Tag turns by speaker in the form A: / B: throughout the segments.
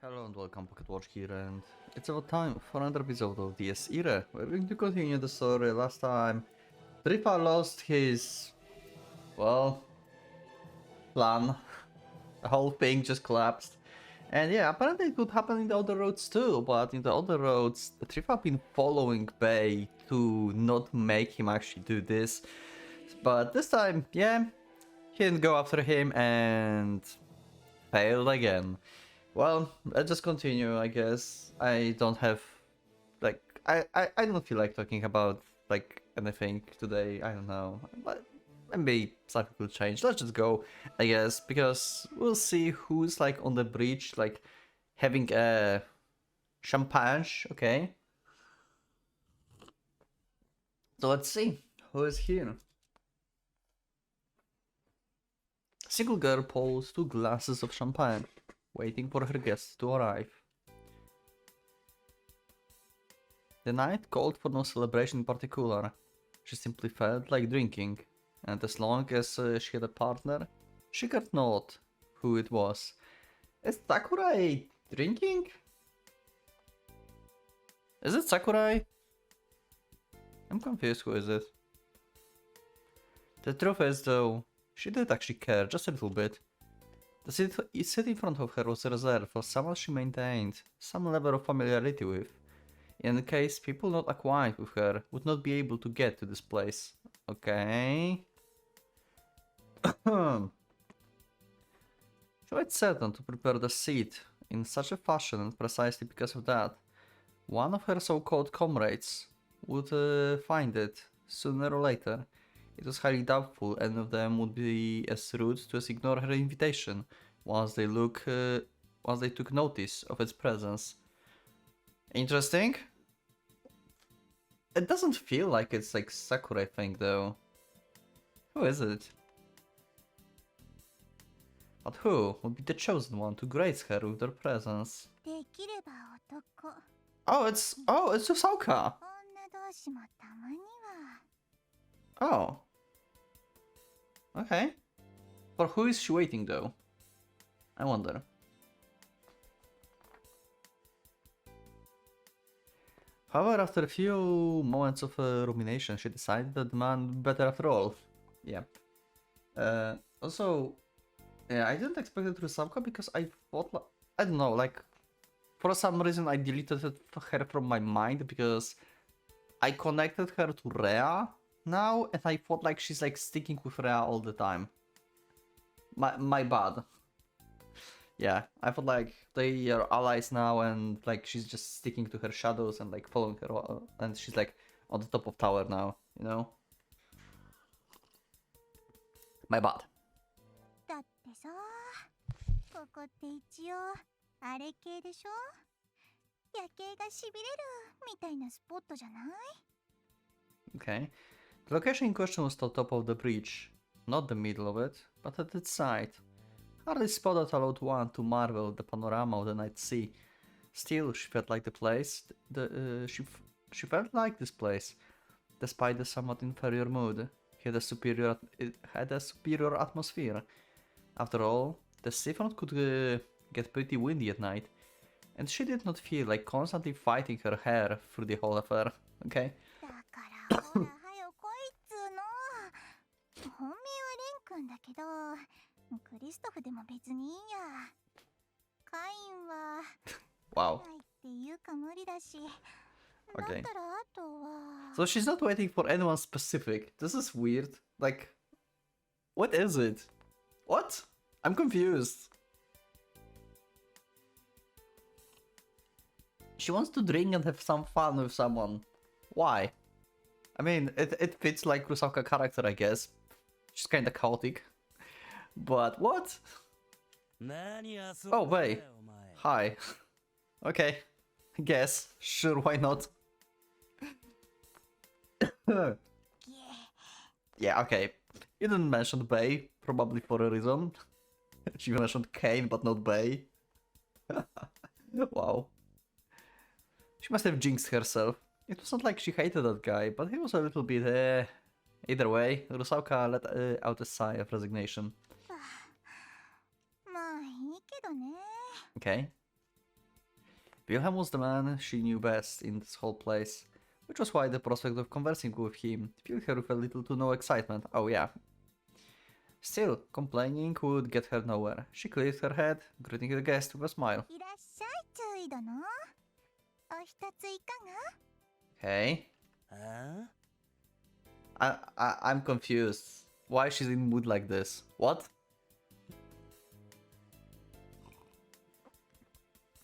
A: Hello and welcome, PocketWatch here, and it's about time for another episode of DS irae. We're going to continue the story. Last time, Tripa lost his, well, plan. The whole thing just collapsed. And yeah, apparently it could happen in the other roads too, but in the other roads, the Tripa been following Bay to not make him actually do this. But this time, yeah, he didn't go after him and failed again. Well, let's just continue, I guess. I don't have, like, I don't feel like talking about, like, anything today. I don't know. But maybe something will change. Let's just go, I guess, because we'll see who's, like, on the bridge, like, having a champagne, okay? So let's see who is here. Single girl pours 2 glasses of champagne, waiting for her guests to arrive. The night called for no celebration in particular. She simply felt like drinking, and as long as she had a partner, she cared not who it was. Is Sakurai drinking? Is it Sakurai? I'm confused, who is it? The truth is though, she did actually care, just a little bit. The seat in front of her was reserved for someone she maintained some level of familiarity with, in case people not acquainted with her would not be able to get to this place. Okay. She had certain to prepare the seat in such a fashion, and precisely because of that, one of her so-called comrades would find it sooner or later. It was highly doubtful any of them would be as rude to as ignore her invitation once they took notice of its presence. Interesting. It doesn't feel like it's like Sakurai thing though. Who is it? But who would be the chosen one to grace her with their presence? Oh, it's Yusauka. Oh. Okay. For who is she waiting though? I wonder. However, after a few moments of rumination, she decided that the man would be better after all. Yeah. Also, yeah, I didn't expect it to Rusavka because I thought, I don't know, like, for some reason I deleted her from my mind because I connected her to Rhea now, and I thought like she's like sticking with Rhea all the time. My bad. Yeah, I thought like they are allies now, and like she's just sticking to her shadows and like following her, and she's like on the top of tower now, you know? My bad. Okay. The location in question was the top of the bridge. Not the middle of it, but at its side. Hardly spot that allowed one to marvel at the panorama of the night sea. Still, she felt like the place. She felt like this place, despite the somewhat inferior mood. It had a superior atmosphere. After all, the siphon could get pretty windy at night, and she did not feel like constantly fighting her hair through the whole affair. Okay. Wow. Okay. So she's not waiting for anyone specific. This is weird. Like, what is it? What? I'm confused. She wants to drink and have some fun with someone. Why? I mean, it fits like Rusauka character, I guess. She's kinda chaotic. But what? Oh, wait. Hi. Okay. Guess. Sure, why not? Yeah, okay. You didn't mention Bay, probably for a reason. She mentioned Kane, but not Bay. Wow. She must have jinxed herself. It wasn't like she hated that guy, but he was a little bit, Either way, Rusauka let out a sigh of resignation. Okay. Wilhelm was the man she knew best in this whole place, which was why the prospect of conversing with him filled her with a little to no excitement. Oh yeah. Still, complaining would get her nowhere. She cleared her head, greeting the guest with a smile.
B: いらっしゃい、注意殿。お一ついか
A: Hey,
C: あ
A: I'm confused. Why she's in mood like this? What?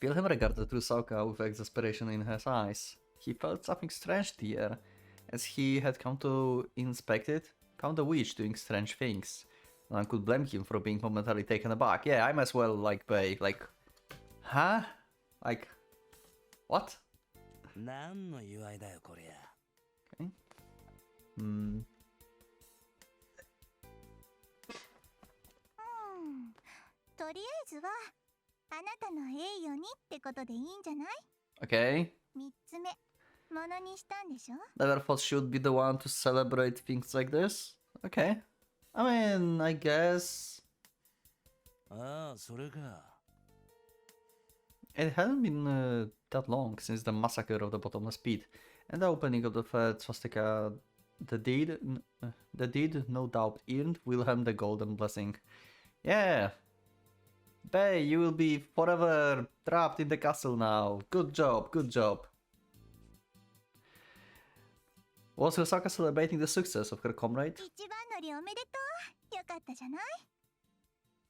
A: Wilhelm regarded Rusauka with exasperation in his eyes. He felt something strange there, as he had come to inspect it, found the witch doing strange things. No one could blame him for being momentarily taken aback. Yeah, I'm as well like Bay. Like, huh? Like, what?
C: 何の祝いだよこりゃ。
A: Okay. Hmm.
B: とりあえずはあなたの栄誉にってことでいいんじゃない？
A: Okay.
B: 三つ目、ものにしたんでしょ？
A: Never thought she would be the one to celebrate things like this. Okay. I mean, I guess
C: ああ、それか。
A: it hadn't been that long since the massacre of the Bottomless Pit and the opening of the third swastika. The deed, no doubt, earned Wilhelm the Golden Blessing. Yeah. Bay, you will be forever trapped in the castle now. Good job, good job. Was Hosaka celebrating the success of her comrade?
B: 一番乗りおめでとう。よかったじゃない？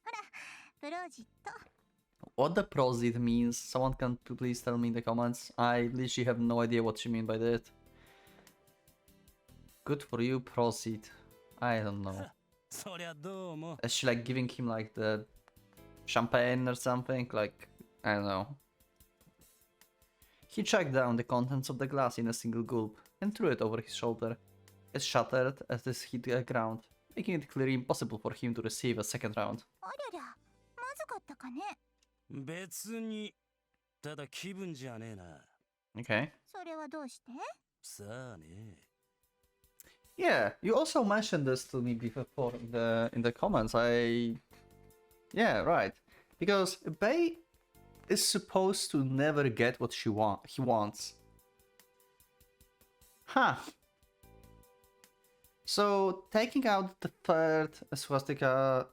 B: ほら、プロジット。
A: What the proceed means, someone can please tell me in the comments. I literally have no idea what you mean by that. Good for you, proceed. I don't know.
C: そりゃどうも。
A: Is she like giving him like the champagne or something? Like, I don't know. He checked down the contents of the glass in a single gulp and threw it over his shoulder. It shattered as it hit the ground, making it clearly impossible for him to receive a second round.
B: ありゃりゃ、まずかったかね。
C: 別に。ただ気分じゃねえな。
A: Okay.
B: それはどうして？
C: さあね。
A: Yeah, you also mentioned this to me before in the comments. Yeah, right. Because Bay is supposed to never get what he wants. Huh. So taking out the third swastika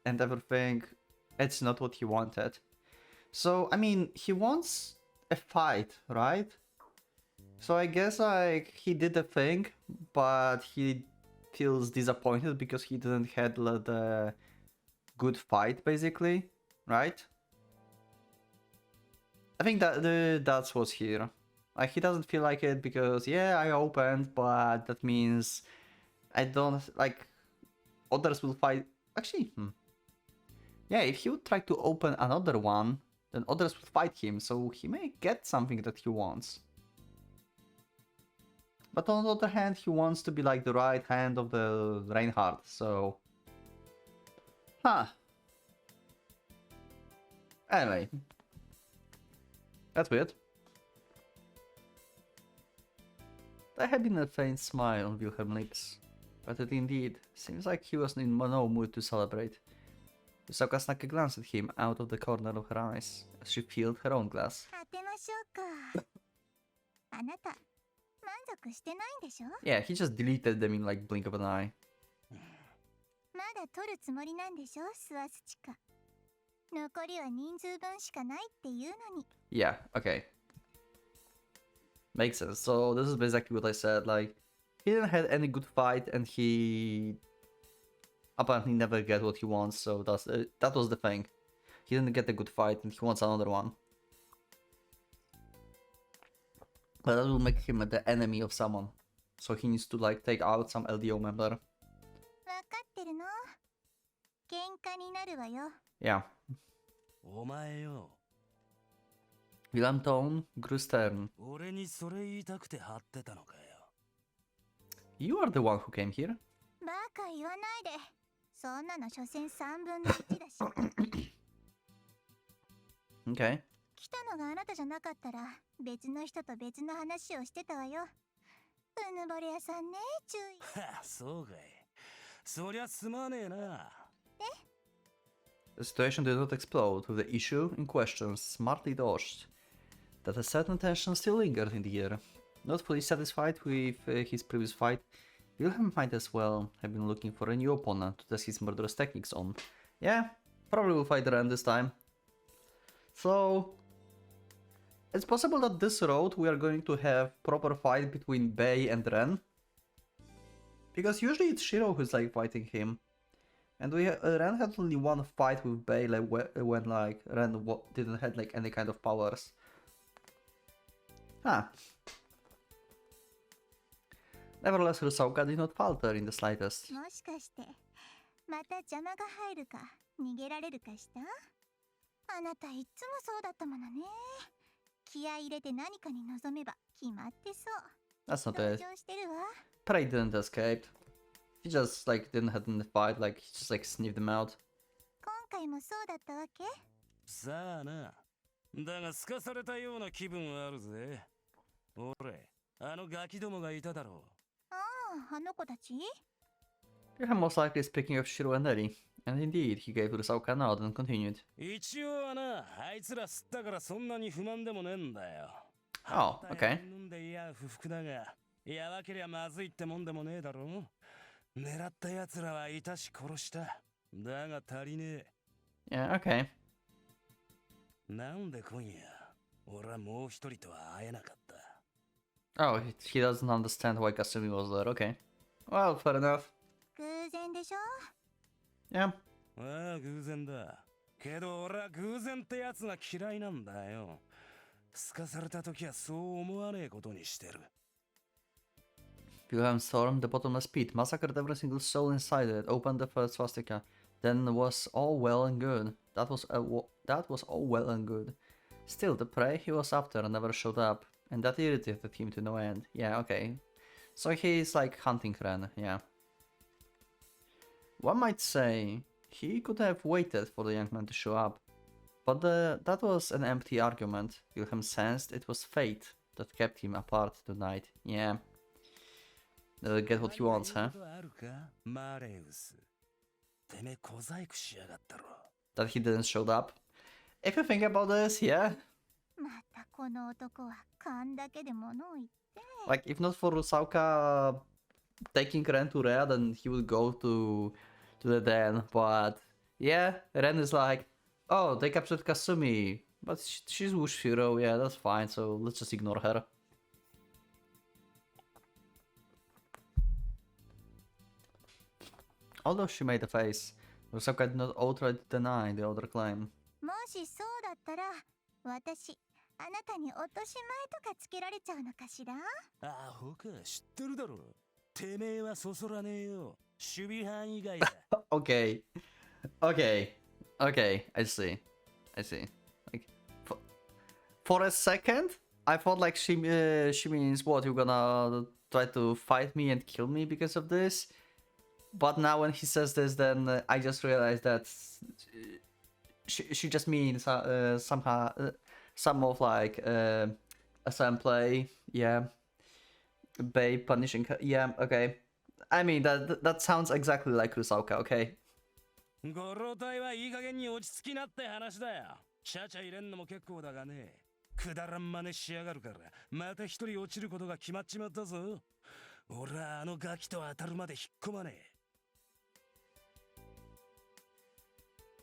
A: and everything, it's not what he wanted. So I mean, he wants a fight, right? So I guess like he did the thing, but he feels disappointed because he didn't handle the good fight, basically, right? I think that that's what's here. Like he doesn't feel like it because yeah, I opened, but that means I don't like others will fight. Actually, yeah, if he would try to open another one, then others will fight him, so he may get something that he wants. But on the other hand, he wants to be like the right hand of the Reinhardt, so... Huh. Anyway. That's weird. There had been a faint smile on Wilhelm's lips, but it indeed seems like he was in no mood to celebrate. Usaka snuck a glance at him out of the corner of her eyes, as she filled her own glass.
B: 当てましょうか。あなた、満足してないんでしょ？
A: Yeah, he just deleted them in like blink of an eye.
B: まだ取るつもりなんでしょ、スワスチカ。残りは人数分しかないっていうのに。
A: Yeah, okay. Makes sense. So this is basically what I said, like, he didn't have any good fight and he apparently never get what he wants, so that was the thing. He didn't get a good fight and he wants another one. But that will make him the enemy of someone. So he needs to like take out some LDO member.
B: わかってるの？喧嘩になるわよ。
A: Yeah.
C: お前よ。
A: Wilhelm's tone grew stern.
C: 俺にそれ言いたくて張ってたのかよ。
A: You are the one who came here?
B: バカ言わないで。そんなの所詮3分の1だし。
A: Okay.
B: 来たのがあなたじゃなかったら別の人と別の話をしてたわよ。うぬぼれ屋さんね、注意。
C: はあ、そうかい。そりゃすまねえな。
A: The situation did not explode, with the issue in question smartly dodged. that a certain tension still lingered in the air. Not fully satisfied with his previous fight, Wilhelm might as well have been looking for a new opponent to test his murderous techniques on. Yeah, probably will fight Ren this time. So, it's possible that this road we are going to have proper fight between Bei and Ren. Because usually it's Shiro who's like fighting him. And Ren had only one fight with Bei like, when like Ren didn't have like any kind of powers. Huh. Nevertheless, Rusauka did not falter in the slightest.
B: もしかしてまた邪魔が入るか逃げられるかした？あなたいつもそうだったものね。気合い入れて何かに臨めば決まってそう。
A: That's not
B: 同
A: it.
B: 情してるわ。
A: Prey didn't escape. He just like didn't have in the fight, like he just like sniffed them out.
B: 今回もそうだったわけ？
C: さあな。だがすかされたような気分はあるぜ。俺、あのガキどもがいただろう。
B: ああ、あの子たち？
A: Wilhelm most likely is speaking of Shiro and Eri, and indeed he gave Rusauka a nod and continued.
C: 一応はな、あいつら吸ったからそんなに不満でもねえんだよ。
A: Oh, okay.
C: 飲んでいや不服だが、やばけりゃまずいってもんでもねえだろ。狙った奴らはいたし殺した。だが足りねえ。
A: Yeah, okay.
C: なんで今夜、俺はもう一人とは会えなかった。
A: Oh, he doesn't understand why Kasumi was there. Okay. Well, fair enough.
B: 偶然でしょ？
A: Yeah.
C: ああ、偶然だ。けど俺は偶然ってやつが嫌いなんだよ。すかされた時はそう思わねえことにしてる。
A: Wilhelm stormed the bottomless pit, massacred every single soul inside it, opened the first swastika. Then was all well and good. That was all well and good. Still, the prey he was after never showed up, and that irritated him to no end. Yeah, okay. So he's like hunting Ren, yeah. One might say he could have waited for the young man to show up, but that was an empty argument. Wilhelm sensed it was fate that kept him apart tonight. Yeah. Get what he wants, huh? That he didn't show up. If you think about this, yeah.
B: またこの男は勘だけで物を言って。
A: Like, if not for Rusauka taking Ren to Rea, then he would go to the den. But yeah, Ren is like, oh, they captured Kasumi, but she's Wushiro, yeah, that's fine, so let's just ignore her. Although she made a face, Rusauka did not outright deny the other claim.
B: もしそうだったら、私、あなたに落とし前とかつけられちゃうのかしら？
C: アホか、知ってるだろ。てめえはそそらねえよ。守備範囲外だ。
A: Okay, okay, okay, I see. Like, for a second, I thought like she means what, you're gonna try to fight me and kill me because of this? But now when he says this, then I just realized that she just means somehow some of like a some play, yeah. Bei punishing her, yeah, okay. I mean that sounds exactly like Rusauka, okay.
C: ご老体はいい加減に落ち着きなって話だよ。ちゃちゃ入れんのも結構だがね。くだらん真似しやがるから、また一人落ちることが決まっちまったぞ。俺はあのガキと当たるまで引っ込まねえ。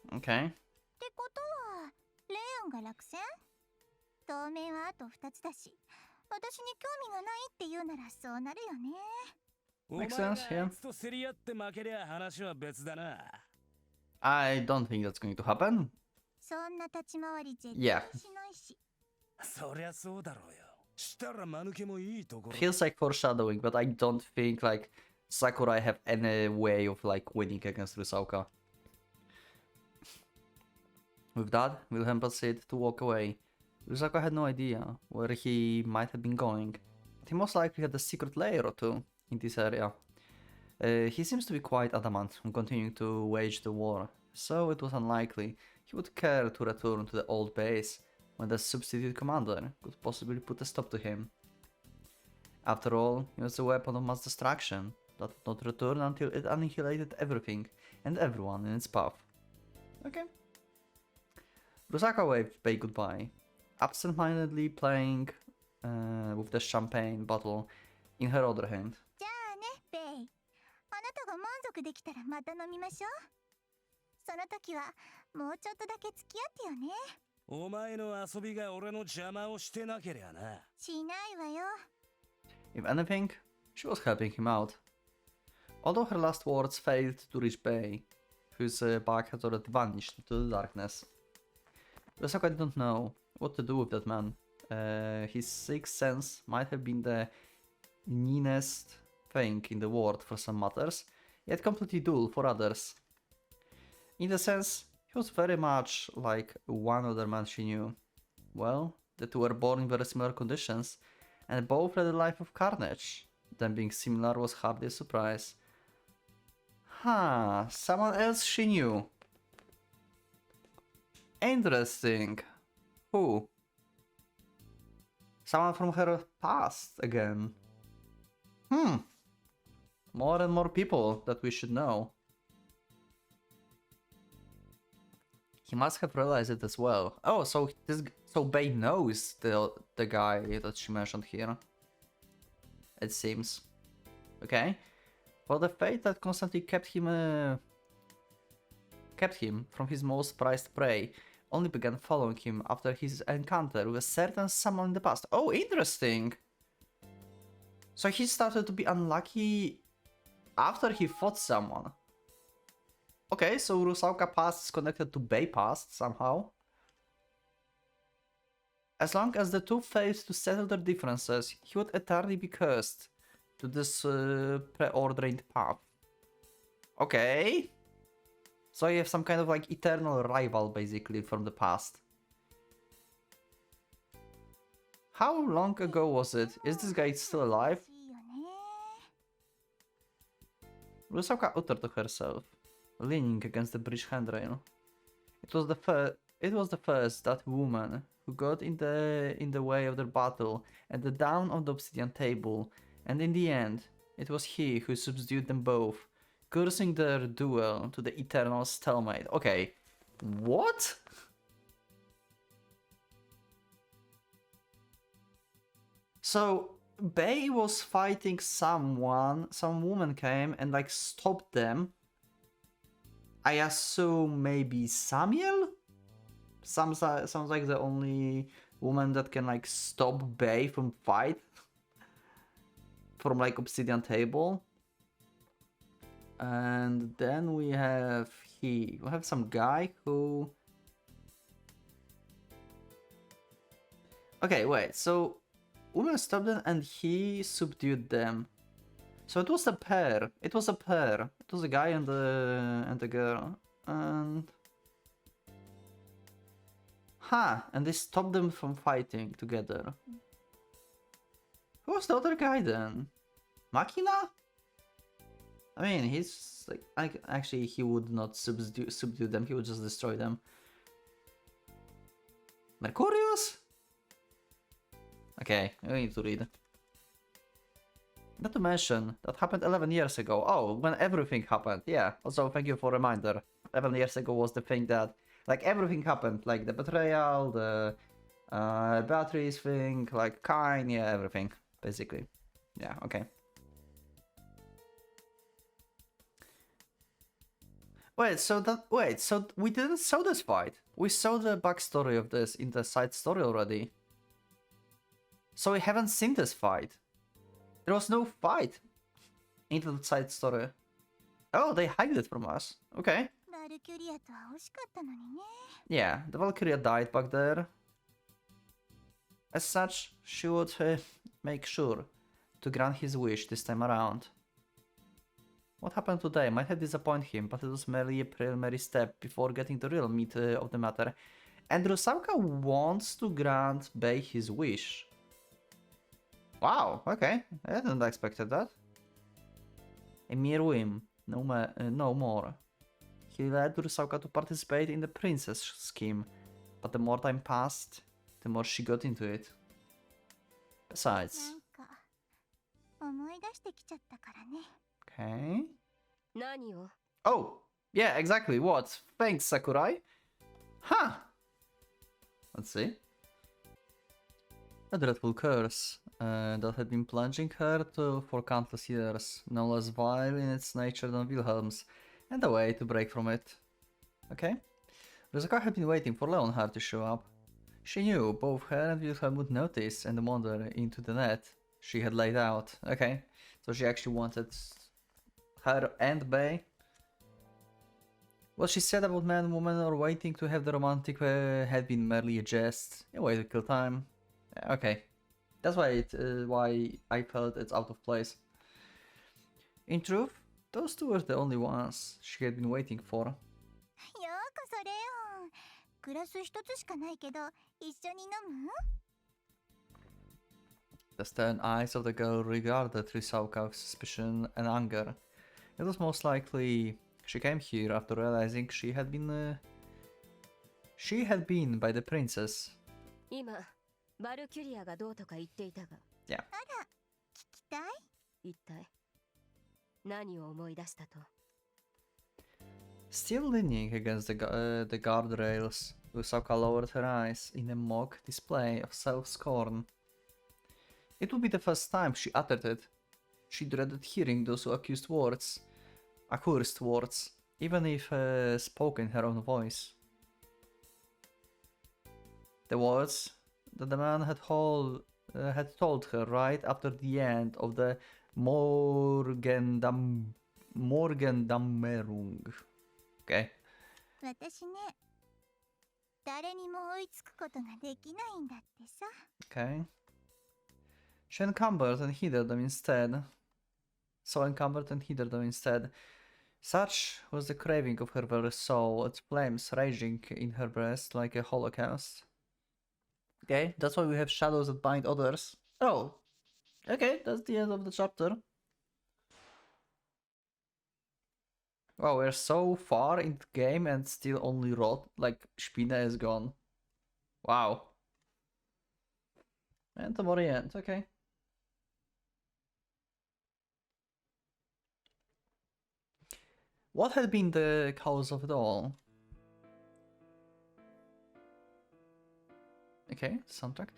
A: Okay.
B: ってことは、レオンが落選？当面はあと2つだし、私に興味がないって言うならそうなるよね。
A: Makes sense, yeah.
C: お前があいつと競り合って負けりゃ話は別だな。
A: I don't think that's going to happen.
B: そんな立ち回り絶対
A: Yeah.
B: しないし。
C: そりゃそうだろうよ。したら間抜けもいいところ。
A: Feels like foreshadowing, but I don't think like Sakurai have any way of like winning against Rusauka. With that, Wilhelm proceeded to walk away. Rusauka had no idea where he might have been going, but he most likely had a secret lair or two in this area. He seems to be quite adamant on continuing to wage the war, so it was unlikely he would care to return to the old base when the substitute commander could possibly put a stop to him. After all, he was a weapon of mass destruction that would not return until it annihilated everything and everyone in its path. Okay. Rusauka waved Bei goodbye. absent-mindedly playing with the champagne bottle in her other hand.
B: じゃあねベイ、あなたが満足できたらまた飲みましょう。その時はもうちょっとだけ付き合ってよね。
C: お前の遊びが俺の邪魔をしてなけりゃな。
B: しないわよ。
A: If anything, she was helping him out. Although her last words failed to reach Bay, whose back had already vanished into the darkness. Ryosaka didn't know what to do with that man. His sixth sense might have been the meanest thing in the world for some matters, yet completely dull for others. In the sense, he was very much like one other man she knew. Well, the two were born in very similar conditions, and both led a life of carnage. Them being similar was hardly a surprise. Huh, someone else she knew. Interesting. Who? Someone from her past again. More and more people that we should know. He must have realized it as well. Oh, so Bay knows the guy that she mentioned here. It seems. Okay. Well, the fate that constantly kept him from his most prized prey only began following him after his encounter with a certain someone in the past. Oh, interesting! So he started to be unlucky after he fought someone. Okay, so Rusauka past is connected to Bay past somehow. As long as the two failed to settle their differences, he would eternally be cursed to this preordained path. Okay. So you have some kind of like eternal rival basically from the past. How long ago was it? Is this guy still alive?
B: いいよね。
A: Rusauka uttered to herself, leaning against the bridge handrail. It was the first that woman who got in the way of their battle at the down of the obsidian table, and in the end, it was he who subdued them both, cursing their duel to the eternal stalemate. Okay, what? So Bay was fighting someone, some woman came and like stopped them. I assume maybe Samuel? Sounds like the only woman that can like stop Bay from fight from like obsidian table. And then we have some guy who... Okay, wait, so woman stopped them and he subdued them. So it was a pair. It was a pair. It was a guy and a girl. And... Huh, and they stopped them from fighting together. Who was the other guy then? Makina? I mean, he's like... Actually, he would not subdue them, he would just destroy them. Mercurius? Okay, we need to read. Not to mention, that happened 11 years ago. Oh, when everything happened. Yeah, also thank you for reminder. 11 years ago was the thing that... Like, everything happened. Like, the betrayal, the... Beatrice thing, like, Kain, yeah, everything. Basically. Yeah, okay. Wait, so we didn't saw this fight. We saw the backstory of this in the side story already. So we haven't seen this fight. There was no fight in the side story. Oh, they hide it from us. Okay.
B: バルキュリアとは惜しかったのにね。
A: Yeah, the Valkyria died back there. As such, she would make sure to grant his wish this time around. What happened today might have disappointed him, but it was merely a preliminary step before getting the real meat of the matter. And Rusauka wants to grant Bay his wish. Wow, okay, I didn't expect that. A mere whim, no more. He led Rusauka to participate in the princess scheme, but the more time passed, the more she got into it.
B: な
A: Besides...
B: んか思い出してきちゃったからね。
A: Okay...
D: 何を
A: Oh! Yeah, exactly, what? Thanks, Sakurai! Huh! Let's see. A dreadful curse that had been plunging her for countless years, no less vile in its nature than Wilhelm's, and a way to break from it. Okay? Rizaka had been waiting for Leonhard to show up. She knew both her and Wilhelm would notice and wander into the net she had laid out. Okay, so she actually wanted her and Bay. What she said about man and woman or waiting to have the romantic had been merely a jest, a way to kill time. Okay, that's why I felt it's out of place. In truth, those two were the only ones she had been waiting for.
B: ようこそレオン。グラス一つしかないけど一緒に飲む？
A: The stern eyes of the girl regarded Rysauka with suspicion and anger. It was most likely she came here after realizing she had been by the princess.
D: 今バルキュリアがどうとか言っていたが、
B: 聞きたい？
D: 一体何を思い出したと？
A: Still leaning against the guardrails, Rysauka lowered her eyes in a mock display of self-scorn. It would be the first time she uttered it. She dreaded hearing those accursed words, even if spoken in her own voice. The words that the man had told her right after the end of the Morgendammerung. Okay.
B: 私ね、誰にも追いつくことができないんだってさ。
A: Okay. She encumbered and heeded them instead. Such was the craving of her very soul, its flames raging in her breast like a holocaust. Okay, that's why we have shadows that bind others. Oh, okay, that's the end of the chapter. Wow, we're so far in the game and still only Rot, like Spina is gone. Wow. And the Orient, okay. What had been the cause of it all? Okay, soundtrack.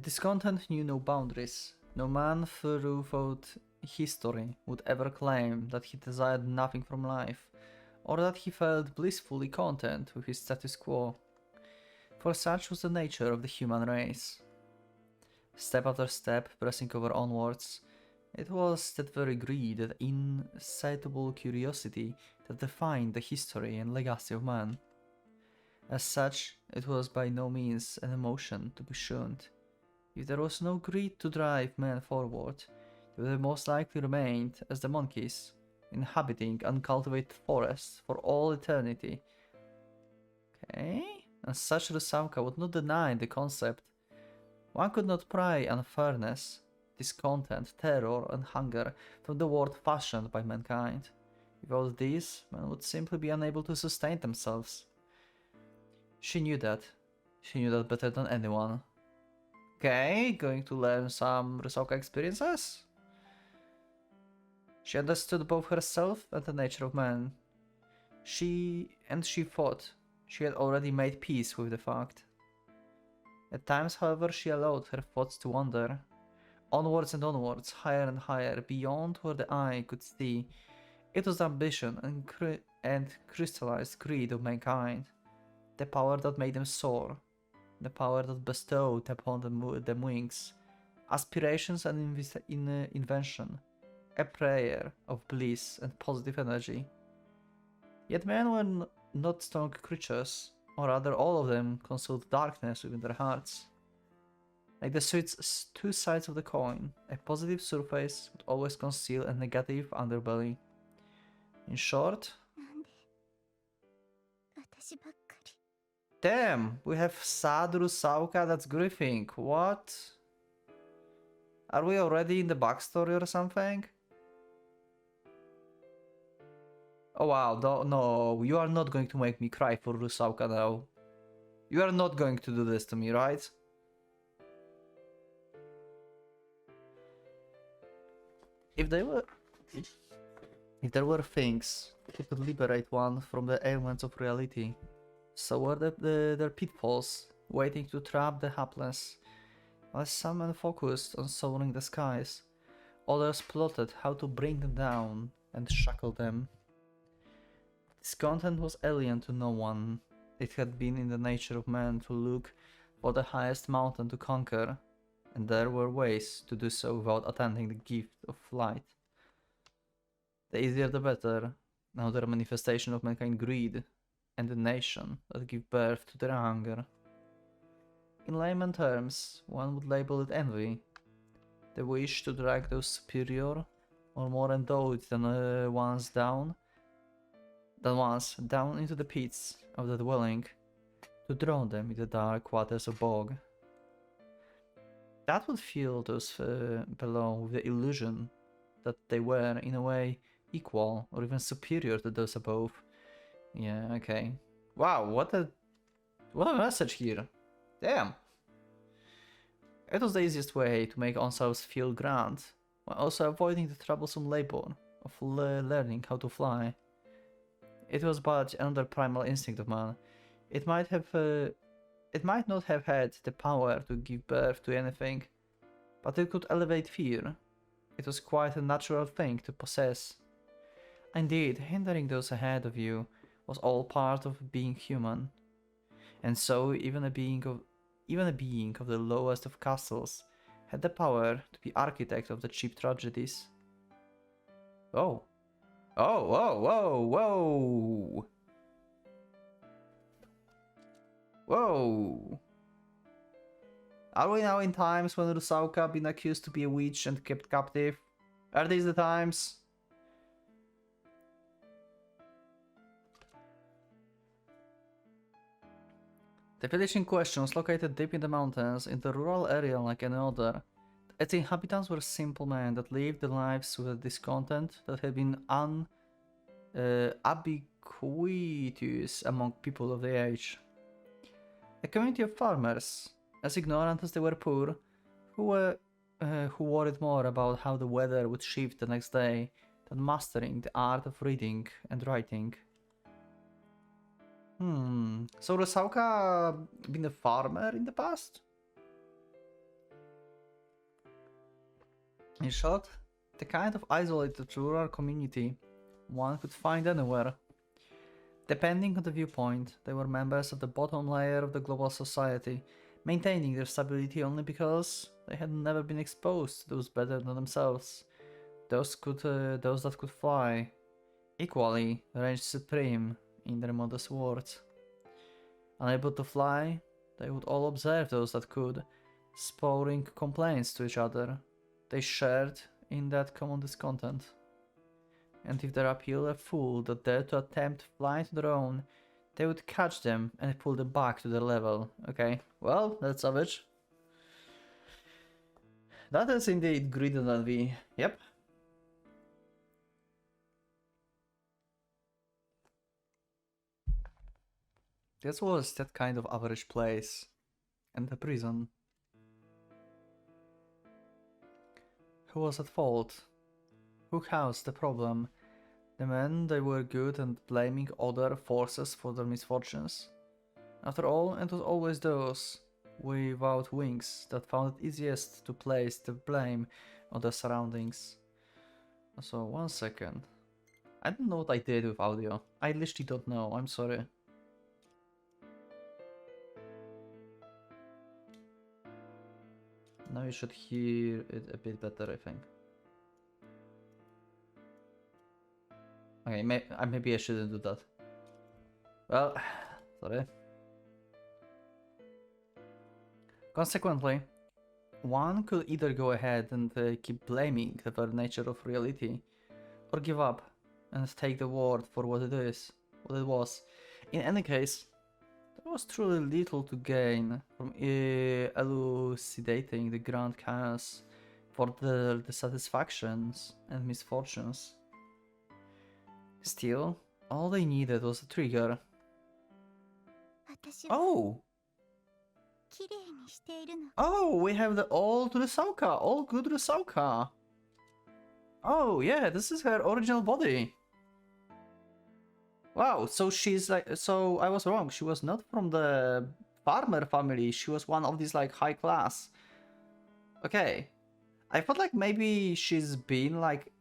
A: Discontent knew no boundaries. No man throughout history would ever claim that he desired nothing from life, or that he felt blissfully content with his status quo. For such was the nature of the human race. Step after step, pressing over onwards, it was that very greed, that insatiable curiosity that defined the history and legacy of man. As such, it was by no means an emotion to be shunned. If there was no greed to drive man forward, they would have most likely remained as the monkeys, inhabiting uncultivated forests for all eternity. Okay, and such Rysauka would not deny the concept. One could not pry unfairness, discontent, terror, and hunger from the world fashioned by mankind. Without these, men would simply be unable to sustain themselves. She knew that. She knew that better than anyone. Okay, going to learn some Rysauka experiences? She understood both herself and the nature of man. She thought she had already made peace with the fact. At times, however, she allowed her thoughts to wander. Onwards and onwards, higher and higher, beyond where the eye could see. It was the ambition and crystallized greed of mankind. The power that made them soar. The power that bestowed upon them wings. Aspirations and invention. A prayer of bliss and positive energy. Yet men were not strong creatures, or rather all of them concealed darkness within their hearts. Like the two sides of the coin, a positive surface would always conceal a negative underbelly. In short...
B: なんで私ばっかり。
A: Damn, we have sad Rysauka that's grieving. What? Are we already in the backstory or something? Oh wow, no, you are not going to make me cry for Rysauka now. You are not going to do this to me, right? If there were things that could liberate one from the ailments of reality, so were their pitfalls waiting to trap the hapless. While some men focused on soaring the skies, others plotted how to bring them down and shackle them. This content was alien to no one. It had been in the nature of man to look for the highest mountain to conquer, and there were ways to do so without attending the gift of flight. The easier the better, another manifestation of mankind greed, and the nation that give birth to their hunger. In layman terms, one would label it envy, the wish to drag those superior or more endowed than ones down into the pits of the dwelling, to drown them in the dark waters of bog. That would fill those below with the illusion that they were, in a way, equal or even superior to those above. Yeah, okay. Wow, what a message here. Damn. It was the easiest way to make ourselves feel grand, while also avoiding the troublesome labor of learning how to fly. It was but another primal instinct of man. It might not have had the power to give birth to anything, but it could elevate fear. It was quite a natural thing to possess. Indeed, hindering those ahead of you was all part of being human. And so even a being of the lowest of castles had the power to be architect of the cheap tragedies. Oh. Oh, whoa, whoa, whoa! Whoa! Are we now in times when Rusauka been accused to be a witch and kept captive? Are these the times? The village in question was located deep in the mountains, in the rural area like any other. Its inhabitants were simple men that lived their lives with a discontent that had been ubiquitous among people of the age. A community of farmers, as ignorant as they were poor, who worried more about how the weather would shift the next day than mastering the art of reading and writing. So Rusauka been a farmer in the past? In short, the kind of isolated rural community one could find anywhere. Depending on the viewpoint, they were members of the bottom layer of the global society, maintaining their stability only because they had never been exposed to those better than themselves, those that could fly, equally ranged supreme in their modest words. Unable to fly, they would all observe those that could, spouting complaints to each other. They shared in that common discontent. And if there appeared a fool that dared to attempt flight on their own, they would catch them and pull them back to their level. Okay, well, that's savage. That is indeed greed and envy. Yep. This was that kind of average place. And a prison. Who was at fault? Who caused the problem? The men they were good and blaming other forces for their misfortunes? After all, it was always those without wings that found it easiest to place the blame on their surroundings. So, 1 second. I don't know what I did with audio. I literally don't know, I'm sorry. Now you should hear it a bit better, I think. Okay, maybe I shouldn't do that. Well, sorry. Consequently, one could either go ahead and keep blaming the very nature of reality, or give up and take the word for what it was. In any case, there was truly little to gain from elucidating the grand chaos for the dissatisfactions and misfortunes. Still, all they needed was a trigger. Oh! Oh, we have the old Rusauka, all good Rusauka. Oh yeah, this is her original body. Wow, so she's like, so I was wrong, she was not from the farmer family, she was one of these like high class. Okay. I thought like maybe she's been like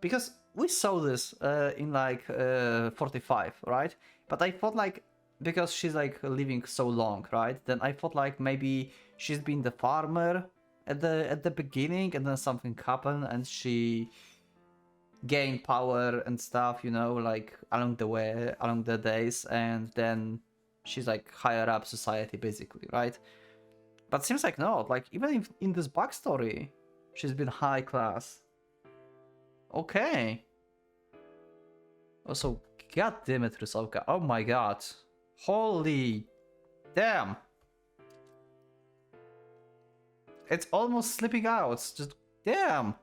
A: because we saw this in like 45, right? But I thought like because she's like living so long, right? Then I thought like maybe she's been the farmer at the beginning, and then something happened and she gained power and stuff, you know, like along the way, along the days, and then she's like higher up society basically, right? But seems like not. Like even if in this backstory, she's been high class. Okay. Also, god damn it, Rusovka. Oh my god. Holy damn. It's almost slipping out. Just damn.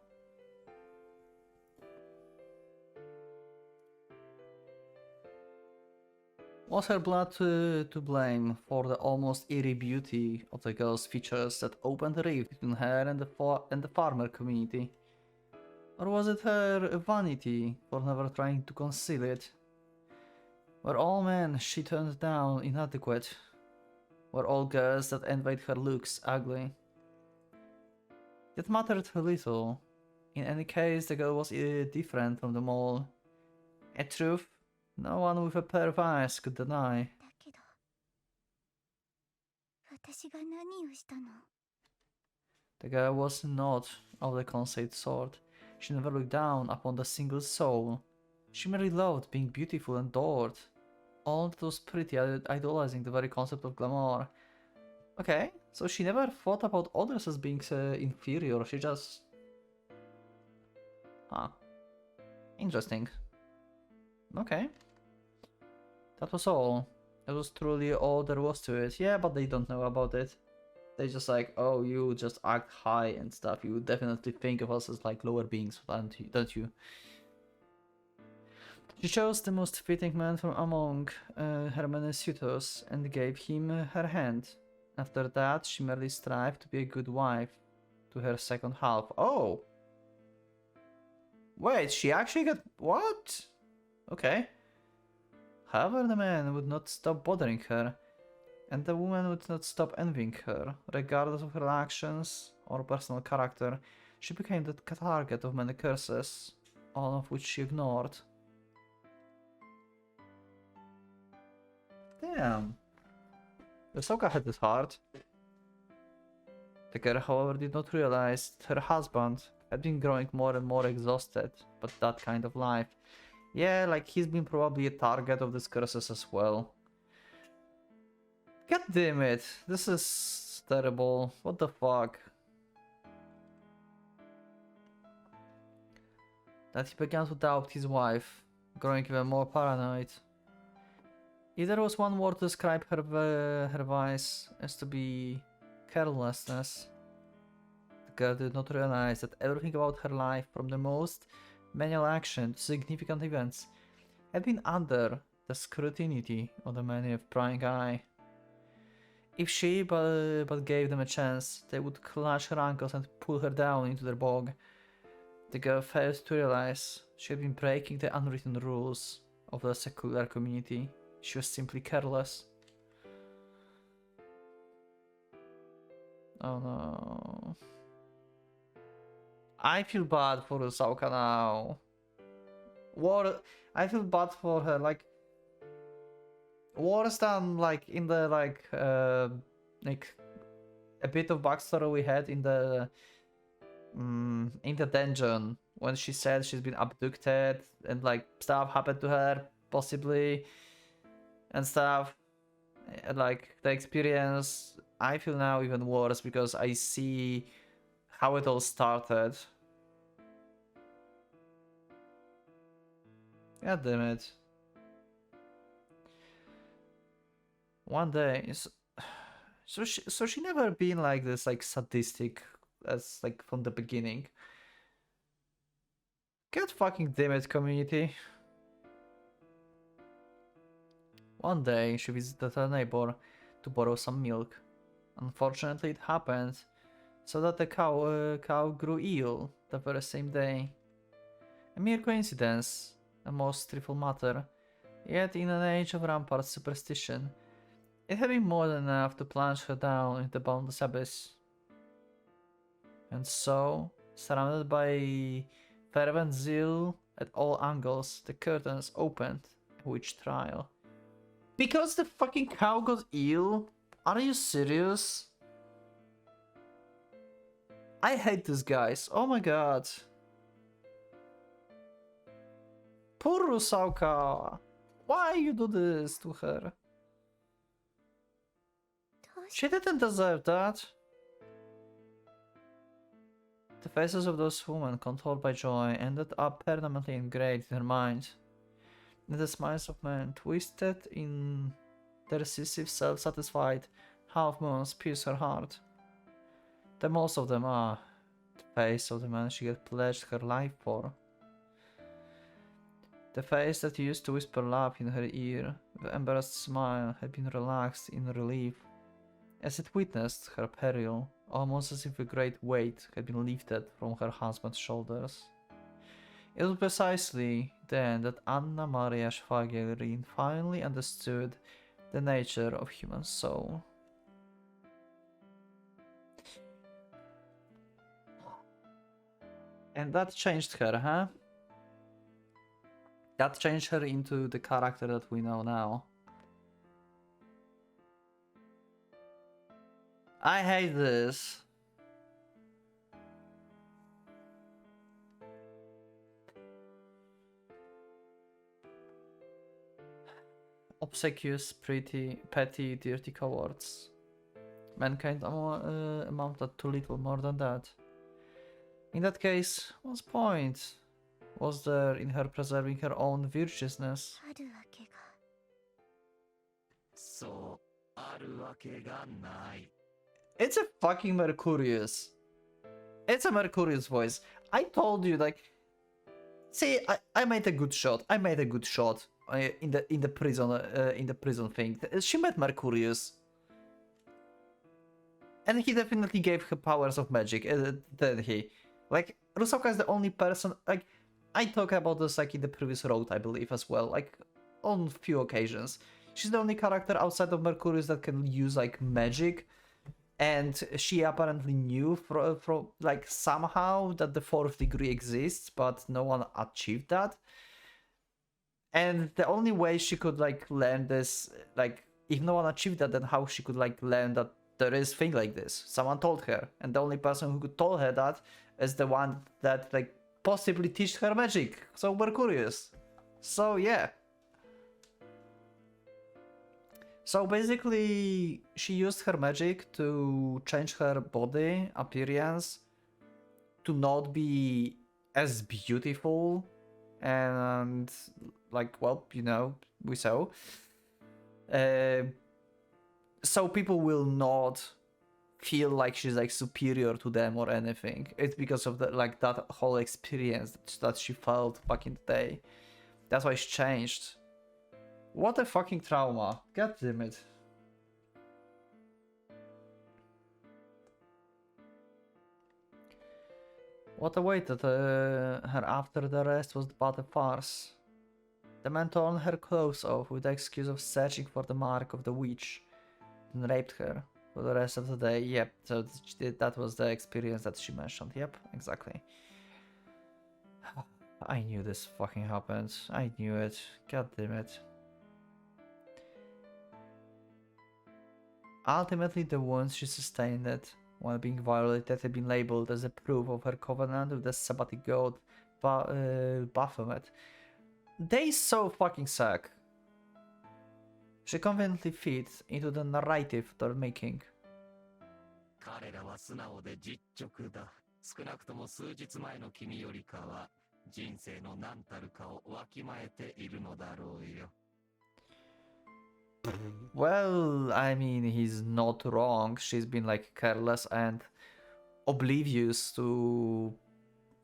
A: Was her blood to blame for the almost eerie beauty of the girl's features that opened a rift between her and the farmer community? Or was it her vanity for never trying to conceal it? Were all men she turned down inadequate? Were all girls that envied her looks ugly? It mattered little. In any case, the girl was different from them all. A truth no one with a pair of eyes could deny.
B: だけど私が何をしたの？
A: The girl was not of the conceit sort. She never looked down upon a single soul. She merely loved being beautiful and adored. All that was pretty, idolizing the very concept of glamour. Okay, so she never thought about others as being inferior, she just... Huh. Interesting. Okay. That was all. That was truly all there was to it. Yeah, but they don't know about it. They just like, oh, you just act high and stuff. You definitely think of us as like lower beings, don't you? She chose the most fitting man from among her many suitors and gave him her hand. After that, she merely strived to be a good wife to her second half. Oh! Wait, she actually got... What? Okay. However, the man would not stop bothering her, and the woman would not stop envying her. Regardless of her actions or personal character, she became the target of many curses, all of which she ignored. Damn. Ahsoka had it hard. The girl, however, did not realize that her husband had been growing more and more exhausted by that kind of life. Yeah, like he's been probably a target of these curses as well. God damn it, this is terrible. What the fuck? That he began to doubt his wife, growing even more paranoid. If there was one word to describe her vice, as to be carelessness. The girl did not realize that everything about her life, from the most manual action to significant events, had been under the scrutiny of the many of prying eye. If she but gave them a chance, they would clutch her ankles and pull her down into their bog. The girl failed to realize she had been breaking the unwritten rules of the secular community. She was simply careless. Oh no. I feel bad for Ahsoka now. I feel bad for her, like worse than like in the like a bit of backstory we had in the dungeon when she said she's been abducted and like stuff happened to her possibly and stuff. Like the experience, I feel now even worse because I see how it all started. God damn it. One day, so she never been like this, like sadistic as like from the beginning. God fucking damn it, community. One day she visited her neighbor to borrow some milk. Unfortunately, it happened so that the cow grew ill the very same day. A mere coincidence, a most trivial matter, yet in an age of rampant superstition, it had been more than enough to plunge her down into the boundless abyss. And so, surrounded by fervent zeal at all angles, the curtains opened a witch trial. Because the fucking cow got ill? Are you serious? I hate these guys. Oh my god. Poor Rusauka. Why you do this to her?
B: どうし
A: She didn't deserve that. The faces of those women, controlled by joy, ended up permanently engraved in her mind. And the smiles of men, twisted in their decisive, self-satisfied half-moons, pierced her heart. The most of them are the face of the man she had pledged her life for. The face that used to whisper love in her ear, the embarrassed smile had been relaxed in relief, as it witnessed her peril, almost as if a great weight had been lifted from her husband's shoulders. It was precisely then that Anna Maria Schwagerin finally understood the nature of human soul. And that changed her, huh? That changed her into the character that we know now. I hate this. Obsequious, pretty, petty, dirty cowards. Mankind amounted to little more than that. In that case, what's point was there in her preserving her own virtuousness?
B: あるわけが。
C: そうあるわけがない。
A: It's a fucking Mercurius. It's a Mercurius voice. I told you, like, see, I made a good shot. I made a good shot in the prison thing. She met Mercurius, and he definitely gave her powers of magic. Didn't he? Like, Rusauka is the only person. Like, I talked about this like in the previous road, I believe, as well. Like, on few occasions, she's the only character outside of Mercurius that can use like magic. And she apparently knew from like somehow that the fourth degree exists, but no one achieved that. And the only way she could like learn this, like if no one achieved that, then how she could like learn that there is thing like this? Someone told her, and the only person who could tell her that is the one that like possibly teach her magic. So Mercurius. So yeah. So basically, she used her magic to change her body appearance to not be as beautiful and like, well, you know, we saw. So people will not feel like she's like superior to them or anything. It's because of the like that whole experience that she felt back in the day. That's why she changed. What a fucking trauma. God damn it. What awaited her after the rest was but a farce. The man torn her clothes off with the excuse of searching for the mark of the witch, then raped her for the rest of the day. Yep, so that was the experience that she mentioned. Yep, exactly. I knew this fucking happened. I knew it. God damn it. Ultimately, the wounds she sustained while being violated had been labeled as a proof of her covenant with the Sabbatic god Baphomet. They so fucking suck. She conveniently fits into the narrative they're making.
C: 彼らは素直で実直だ。少なくとも数日前の君よりかは人生の何たるかをわきまえているのだろうよ。
A: Well, I mean, he's not wrong. She's been like careless and oblivious to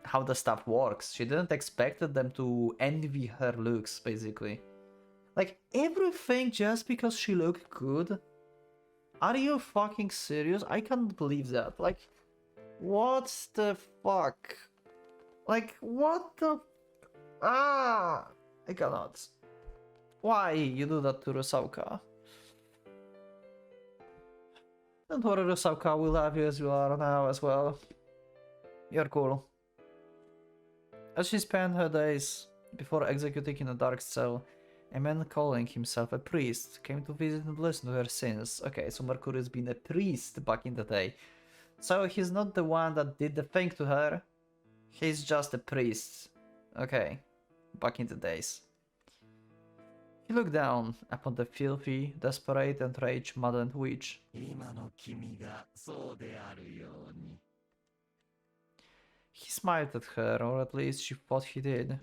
A: how the stuff works. She didn't expect them to envy her looks, basically. Like, everything just because she looked good? Are you fucking serious? I can't believe that. Like, what the fuck? Like, what the... I cannot. Why you do that to Rusauka? Don't worry, Rusauka, we love you as you are now as well. You're cool. As she spent her days before executing in a dark cell, a man calling himself a priest came to visit and listen to her sins. Okay, so Mercurius been a priest back in the day. So he's not the one that did the thing to her. He's just a priest. Okay, back in the days. He looked down upon the filthy, desperate and rage-maddened witch. He smiled at her, or at least she thought he did.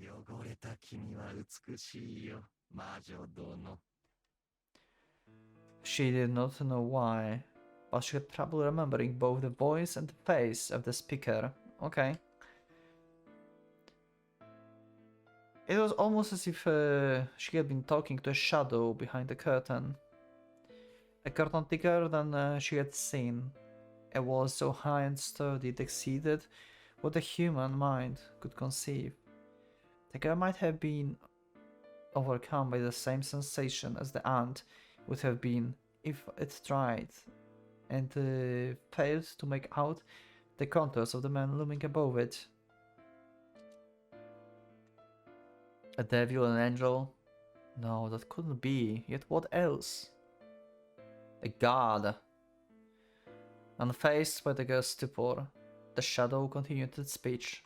A: She did not know why, but she had trouble remembering both the voice and the face of the speaker. Okay. It was almost as if she had been talking to a shadow behind the curtain. A curtain thicker than she had seen. A wall so high and sturdy it exceeded what a human mind could conceive. The girl might have been overcome by the same sensation as the ant would have been if it tried and failed to make out the contours of the man looming above it. A devil, an angel? No, that couldn't be. Yet what else? A god. Unfazed by the girl's stupor, the shadow continued its speech.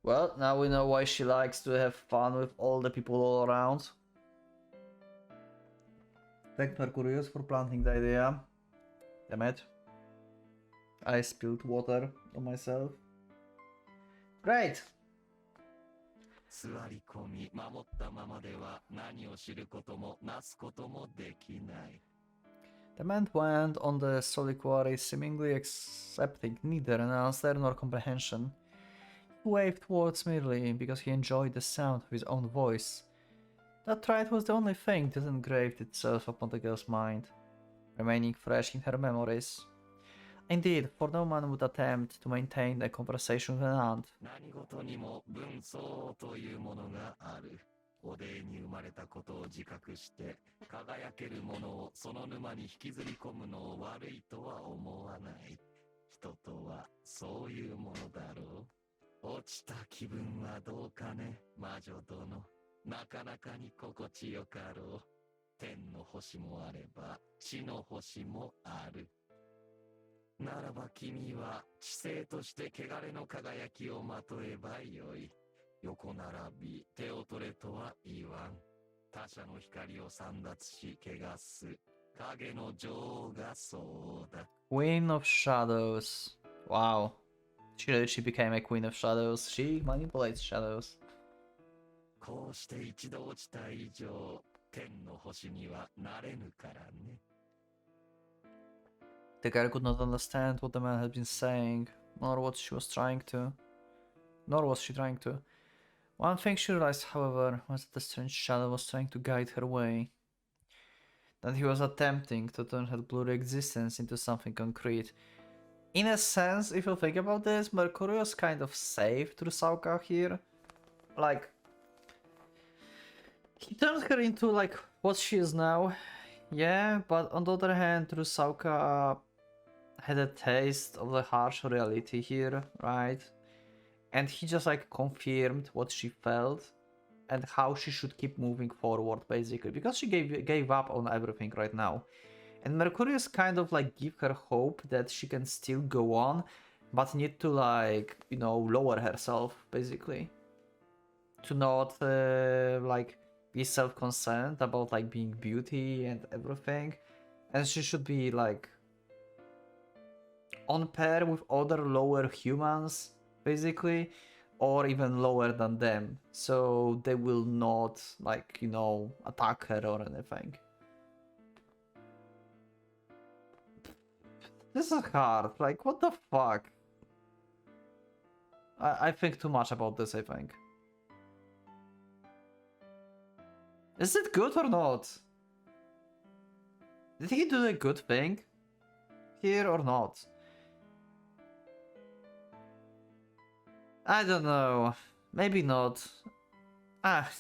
A: Well, now we know why she likes to have fun with all the people all around. Thank Mercurius for planting the idea. Damn it. I spilled water on myself. Great! The man went on the soliloquy, seemingly accepting neither an answer nor comprehension. He waved words merely because he enjoyed the sound of his own voice. That trait was the only thing that engraved itself upon the girl's mind, remaining fresh in her memories. Indeed, for no man would attempt to maintain a conversation with an ant. Queen of Shadows. Wow. She became a Queen of Shadows. She manipulates shadows. The girl could not understand what the man had been saying, nor what she was trying to. Nor was she trying to. One thing she realized, however, was that the strange shadow was trying to guide her way. That he was attempting to turn her blurry existence into something concrete. In a sense, if you think about this, Mercurius kind of saved Rusauka here. Like, he turned her into like what she is now. Yeah, but on the other hand, Rusauka had a taste of the harsh reality here, right? And he just like confirmed what she felt and how she should keep moving forward, basically, because she gave up on everything right now. And Mercurius kind of like give her hope that she can still go on, but need to like, you know, lower herself, basically. To not like be self-concerned about like being beauty and everything. And she should be like on par with other lower humans, basically, or even lower than them, so they will not, like, you know, attack her or anything. This is hard, like, what the fuck? I think too much about this, I think. Is it good or not? Did he do a good thing here or not? I don't know. Maybe not. Ah,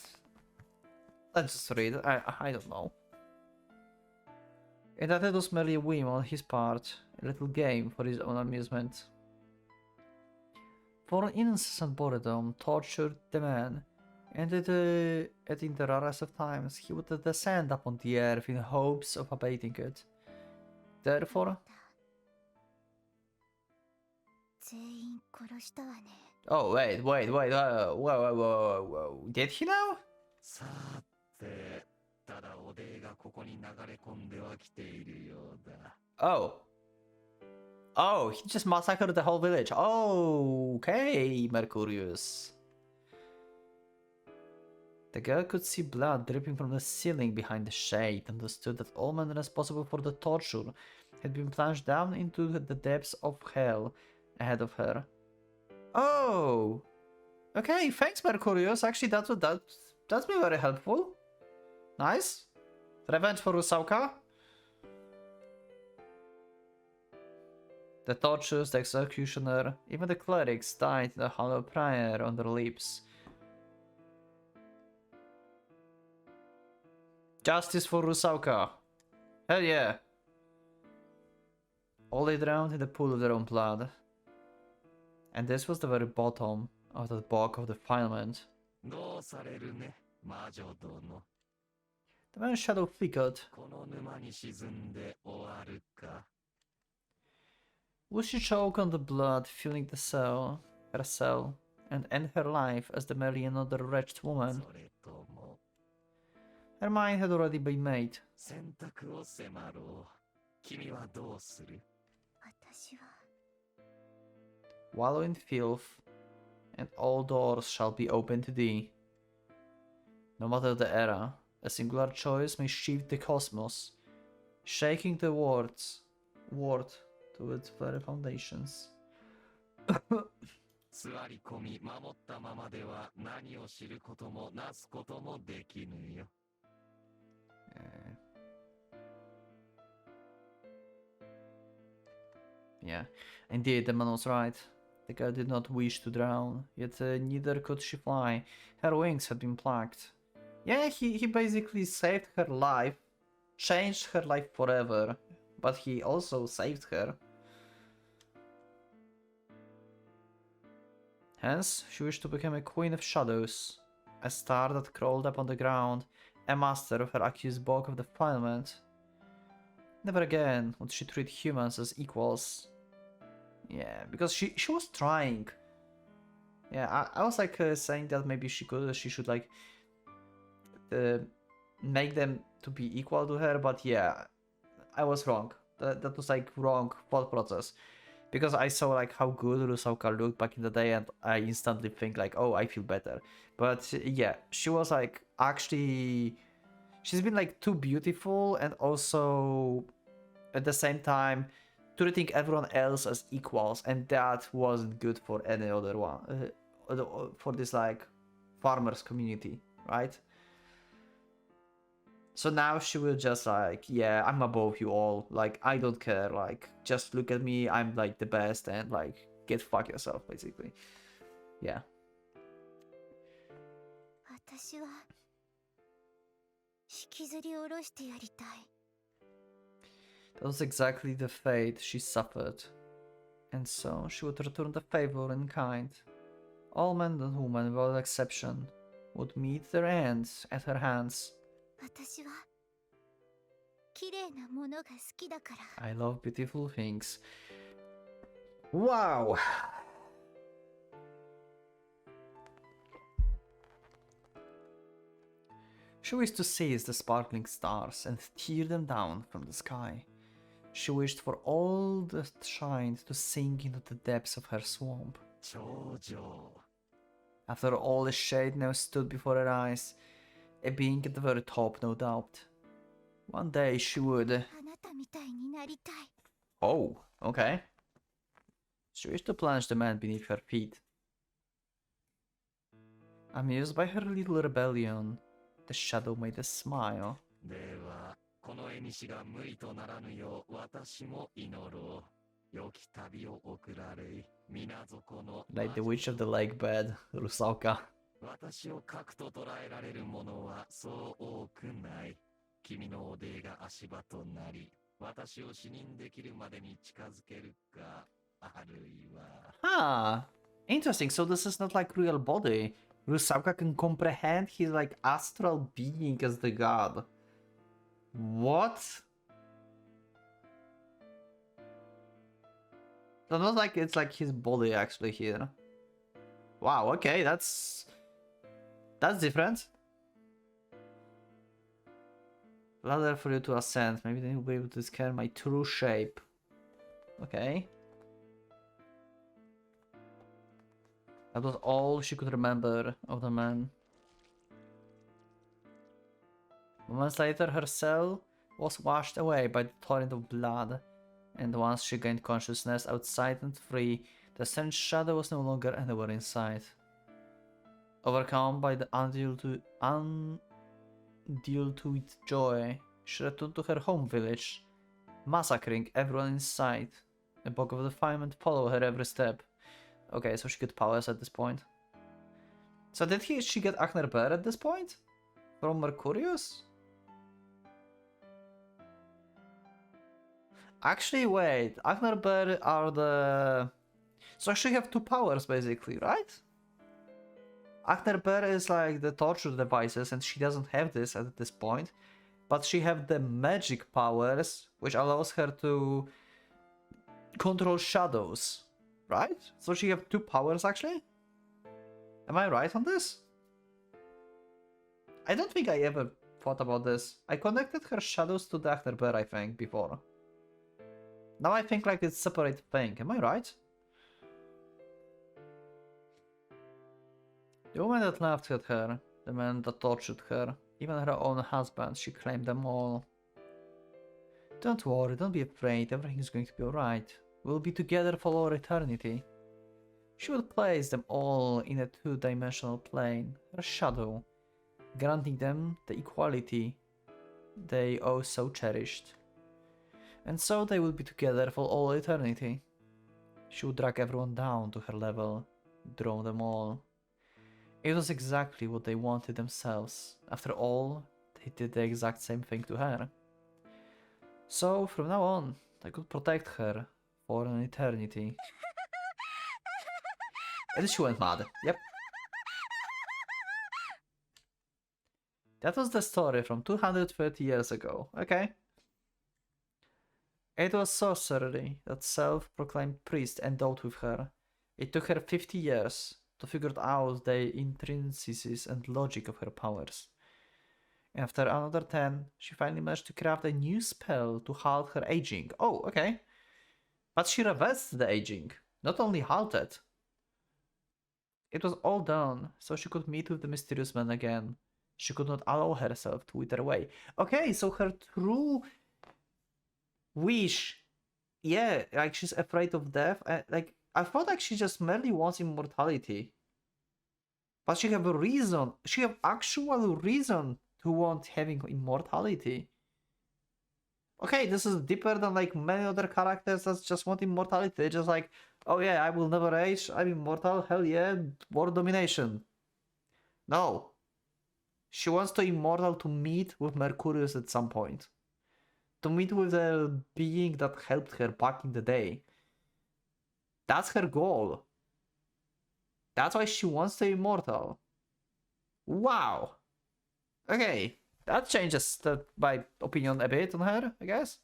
A: let's just read. I don't know. And that it was merely a whim on his part, a little game for his own amusement. For incessant boredom tortured the man, and in the rarest of times he would descend upon the earth in hopes of abating it. Therefore,
B: 全員殺したわね。
A: oh wait, whoa, did he now?
C: さて、ただおでがここに流れ込んではきているようだ。
A: Oh, he just massacred the whole village. Okay, Mercurius. The girl could see blood dripping from the ceiling behind the shade, and understood that all men responsible for the torture had been plunged down into the depths of hell ahead of her. Oh, okay, thanks, Mercurius. Actually, that's been very helpful. Nice. Revenge for Rusauka. The torturers, the executioner, even the clerics died in a hollow prayer on their lips. Justice for Rusauka. Hell yeah. All they drowned in the pool of their own blood. And this was the very bottom of the bog of defilement. The man's shadow flickered. Would she choke on the blood, filling the cell, her cell, and end her life as the merely another wretched woman? Her mind had already been made.
C: 選択を迫ろう。君はどうする？
B: 私は
A: Wallow in filth, and all doors shall be open to thee. No matter the era, a singular choice may shift the cosmos, shaking the world to its very foundations.
C: 座り込み守ったままでは何を知ることもなすこともできぬよ。
A: Yeah, indeed, the man was right. The girl did not wish to drown, yet neither could she fly. Her wings had been plucked. Yeah, he basically saved her life, changed her life forever, but he also saved her. Hence, she wished to become a queen of shadows, a star that crawled upon the ground, a master of her accused bog of defilement. Never again would she treat humans as equals. Yeah, because she was trying. Yeah, I was like saying that maybe she should like make them to be equal to her, but yeah, I was wrong. That was like wrong thought process. Because I saw like how good Rusauka looked back in the day, and I instantly think like, oh, I feel better. But yeah, she was like actually, she's been like too beautiful, and also at the same time treating everyone else as equals, and that wasn't good for any other one, for this like farmers community, right? So now she will just like, yeah, I'm above you all, like I don't care, like just look at me, I'm like the best, and like get fuck yourself, basically. Yeah.
B: 私は引きずり下ろしてやりたい。
A: That was exactly the fate she suffered, and so she would return the favor in kind. All men and women, without exception, would meet their ends at her hands.
B: 私は綺麗なものが好きだから。
A: I love beautiful things. Wow! She wished to seize the sparkling stars and tear them down from the sky. She wished for all that shined to sink into the depths of her swamp.
C: 頂上。
A: After all, the shade now stood before her eyes, a being at the very top, no doubt. One day she would...
B: あなたみたいになりたい。
A: Oh, okay. She wished to plunge the man beneath her feet. Amused by her little rebellion, the shadow made a smile.
C: では、この縁が無理とならぬよう私も祈ろう。良き旅を送ら
A: Like the Witch of the Lake Bed, Rusauka.
E: 私を核と捉えられるものはそう多くない。君のおでが足場となり、私を死人できるまでに近づけるか、あるいは。
A: Huh. Interesting. So this is not like real body. Rusauka can comprehend his like astral being as the god. What? So not like it's like his body actually here. Wow, okay, that's different. Ladder for you to ascend. Maybe then you'll be able to scan my true shape. Okay. That was all she could remember of the man. Moments later, her cell was washed away by the torrent of blood, and once she gained consciousness outside and free, the strange shadow was no longer anywhere in sight. Overcome by the undealt with joy, she returned to her home village, massacring everyone in sight. A bog of defilement followed her every step. Okay, so she got powers at this point. So did she get Agner Bear at this point? From Mercurius? Actually, wait. Agner Bear are the... So she have two powers, basically, right? Agner Bear is like the torture devices, and she doesn't have this at this point. But she have the magic powers, which allows her to control shadows, right? So she have two powers, actually? Am I right on this? I don't think I ever thought about this. I connected her shadows to the Agner Bear, I think, before. Now I think like it's a separate thing. Am I right? The woman that laughed at her, the man that tortured her, even her own husband, she claimed them all. Don't worry, don't be afraid, everything's going to be alright. We'll be together for all eternity. She would place them all in a two-dimensional plane, her shadow, granting them the equality they all so cherished. And so they would be together for all eternity. She would drag everyone down to her level, drown them all. It was exactly what they wanted themselves. After all, they did the exact same thing to her. So, from now on, I could protect her for an eternity. And she went mad. Yep. That was the story from 230 years ago. Okay. It was sorcery that self-proclaimed priest endowed with her. It took her 50 years to figure out the intrinsics and logic of her powers. After another 10, she finally managed to craft a new spell to halt her aging. Oh, okay. But she reversed the aging, not only halted. It was all done so she could meet with the mysterious man again. She could not allow herself to wither away. Okay, so her true wish, yeah, like she's afraid of death. Like I thought like she just merely wants immortality. But she have a reason. She have actual reason to want having immortality. Okay, this is deeper than like many other characters that just want immortality. They're just like, oh yeah, I will never age, I'm immortal, hell yeah, world domination. No. She wants to immortal to meet with Mercurius at some point. To meet with a being that helped her back in the day. That's her goal. That's why she wants to be immortal. Wow. Okay, that changes my opinion a bit on her, I guess.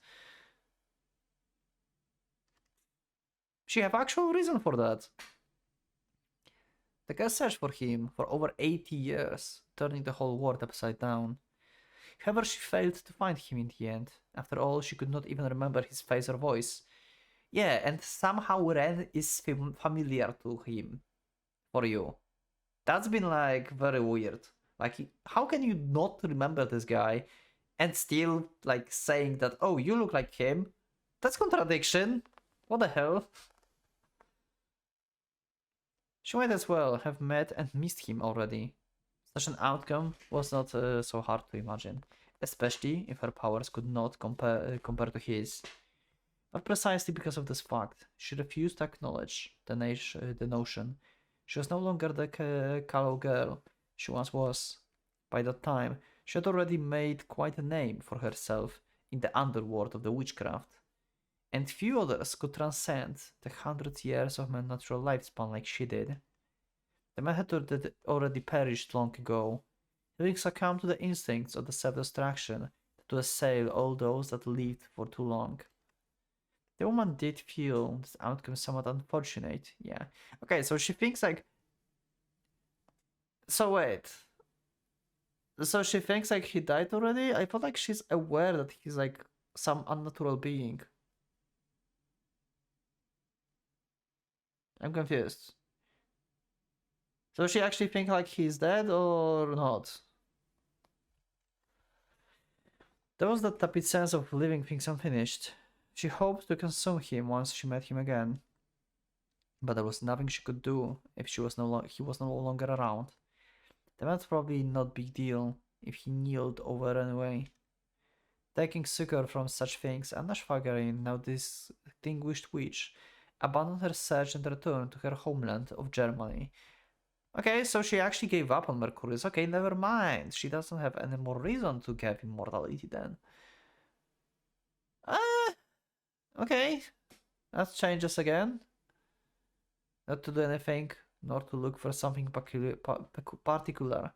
A: She have actual reason for that. The girl searched for him for over 80 years, turning the whole world upside down. However, she failed to find him in the end. After all, she could not even remember his face or voice. Yeah, and somehow Ren is familiar to him. For you. That's been like very weird. Like, how can you not remember this guy and still like saying that, oh, you look like him? That's contradiction. What the hell? She might as well have met and missed him already. Such an outcome was not so hard to imagine, especially if her powers could not compare to his. But precisely because of this fact, she refused to acknowledge the notion. She was no longer the callow girl she once was. By that time, she had already made quite a name for herself in the underworld of the witchcraft, and few others could transcend the 100 years of my natural lifespan like she did. The man had already perished long ago, having succumbed to the instincts of the self-destruction to assail all those that lived for too long. The woman did feel this outcome somewhat unfortunate, yeah. Okay, so she thinks like... So wait. So she thinks like he died already? I feel like she's aware that he's like some unnatural being. I'm confused. So she actually think like he's dead or not? There was that tepid sense of leaving things unfinished. She hoped to consume him once she met him again. But there was nothing she could do if he was no longer around. That was probably not big deal if he kneeled over anyway. Taking succor from such things, Anna Schwagerin, now distinguished witch, abandoned her search and returned to her homeland of Germany. Okay, so she actually gave up on Mercurius. Okay, never mind. She doesn't have any more reason to have immortality then. Okay. That changes again. Not to do anything, nor to look for something particular.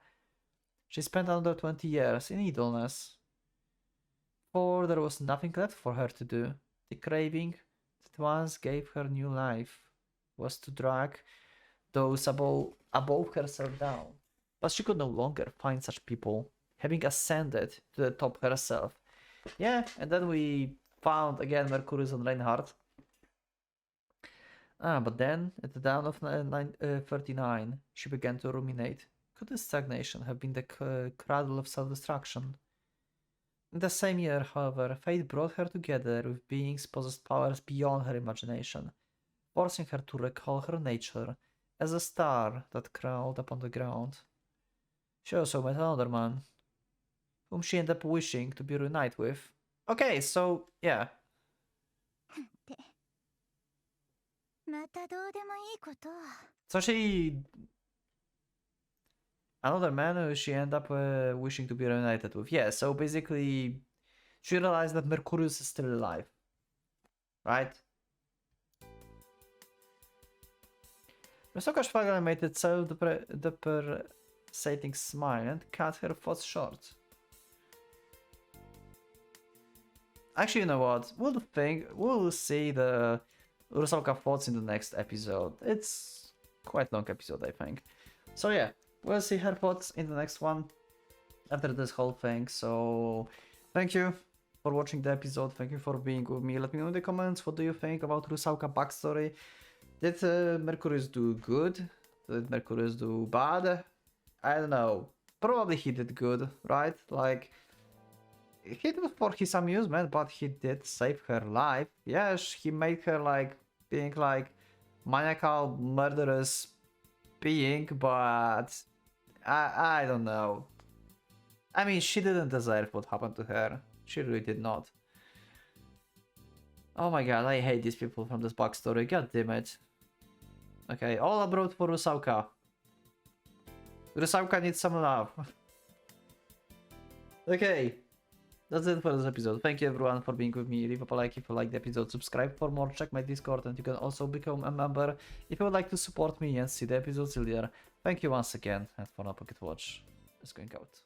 A: She spent another 20 years in idleness. For there was nothing left for her to do. The craving that once gave her new life was to drag those above herself down. But she could no longer find such people, having ascended to the top herself. Yeah, and then we found again Mercurius and Reinhardt. But then, at the dawn of 39, she began to ruminate. Could this stagnation have been the cradle of self-destruction? In the same year, however, fate brought her together with beings possessed powers beyond her imagination, forcing her to recall her nature as a star that crawled upon the ground. She also met another man, whom she ended up wishing to be reunited with. Okay, so, yeah.
B: またどうでもいいこと。
A: So she... Another man who she ended up wishing to be reunited with. Yeah, so basically she realized that Mercurius is still alive. Right? Wysoka Szwagra made a self-deprecating smile and cut her thoughts short. Actually, you know what? We'll see the Rusałka thoughts in the next episode. It's quite long episode, I think. So yeah, we'll see her thoughts in the next one after this whole thing. So thank you for watching the episode. Thank you for being with me. Let me know in the comments, what do you think about Rusałka backstory? Did Mercurius do good? Did Mercurius do bad? I don't know. Probably he did good, right? Like, he did for his amusement, but he did save her life. Yes, he made her like being like maniacal, murderous being, but I don't know. I mean, she didn't deserve what happened to her. She really did not. Oh my god, I hate these people from this backstory. God damn it. Okay, all abroad for Rusałka. Rusałka needs some love. Okay. That's it for this episode. Thank you everyone for being with me. Leave a like if you like the episode. Subscribe for more. Check my Discord, and you can also become a member if you would like to support me and see the episodes earlier. Thank you once again, and for now, Pocket Watch is going out.